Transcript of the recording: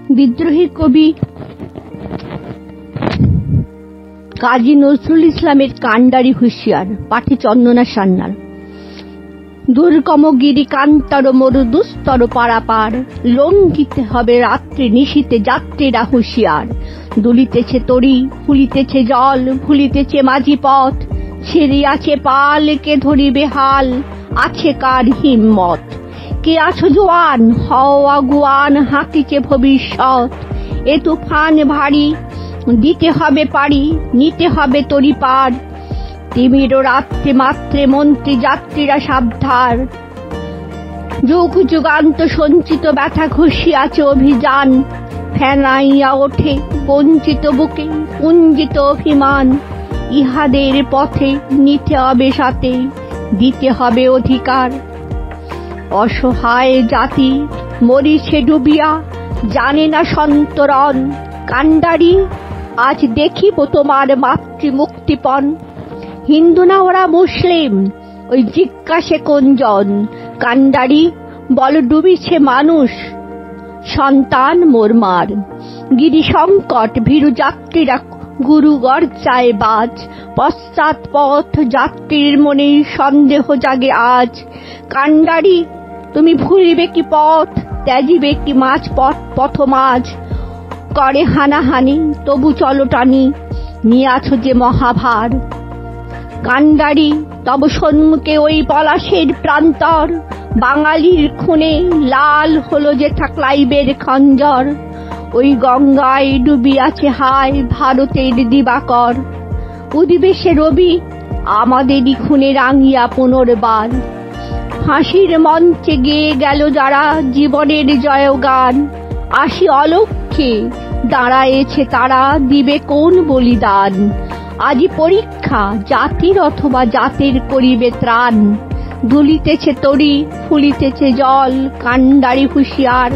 বিদ্রোহী কবি কাজী নজরুল ইসলামের কান্ডারি হুঁশিয়ার, পাঠে চন্দনা সান্যাল। দুর্গম গিরি কান্তর মরু দুস্তর পারাপার, লঙ্ঘিতে হবে রাত্রি নিশীতে যাত্রীরা হুঁশিয়ার। দুলিতেছে তরি, ফুলিতেছে জল, ভুলিতেছে মাঝি পথ, ছেড়িয়াছে পাল, কে ধরিবে হাল, আছে কার হিম্মত। কে আছো জোয়ান, হও আগুয়ান, হাঁকিছে ভবিষ্যৎ। এ তুফান ভারী, দিতে হবে পারি, নিতে হবে তরি পার। তিমির রাত্রে মাত্রে মন্ত্রী যাত্রীরা সাবধান, যুগ যুগান্ত সঞ্চিত ব্যথা ঘুষিয়াছে অভিযান। ফেনাইয়া ওঠে বঞ্চিত বুকে পুঞ্জিত অভিমান, ইহাদের পথে নিতে হবে সাথে, দিতে হবে অধিকার। অসহায় জাতি মরিছে ডুবিয়া, জানে না সন্তরণ। কান্ডারি আজ দেখিব তোমার মাতৃ মুক্তিপণ। হিন্দু না ওরা মুসলিম, ওই জিজ্ঞাসে কোনজন? কান্ডারি বল ডুবিছে মানুষ, সন্তান মোরমার। গিরি সংকট ভীরু যাত্রীরা গুরু গর্জায় বাজ, পশ্চাৎ পথ যাত্রীর মনে সন্দেহ জাগে আজ। কান্ডারি তুমি ভুলিবে কি পথ, ত্যাজিবে কি মাঝ পথ মাঝ। করে হানাহানি তবু চলো টানি, নিয়ে আছো যে মহাভার। কান্ডারি তব সম্মুখে ওই পলাশের প্রান্তর, বাঙালির খুনে লাল হলো যে ক্লাইবের খঞ্জর। ওই গঙ্গায় ডুবিয়াছে হায় ভারতের দিবাকর, উদিবে সে রবি আমাদেরই খুনে রাঙিয়া পুনর্বার। ফাঁসির মঞ্চে গেয়ে গেল যারা জীবনের জয়গান, আসি অলক্ষ্যে দাঁড়ায়েছে তারা, দিবে কোন বলিদান। আজি পরীক্ষা জাতির অথবা জাতের করিবে ত্রাণ। দুলিতেছে তরি, ফুলিতেছে জল, কান্ডারি হুঁশিয়ার।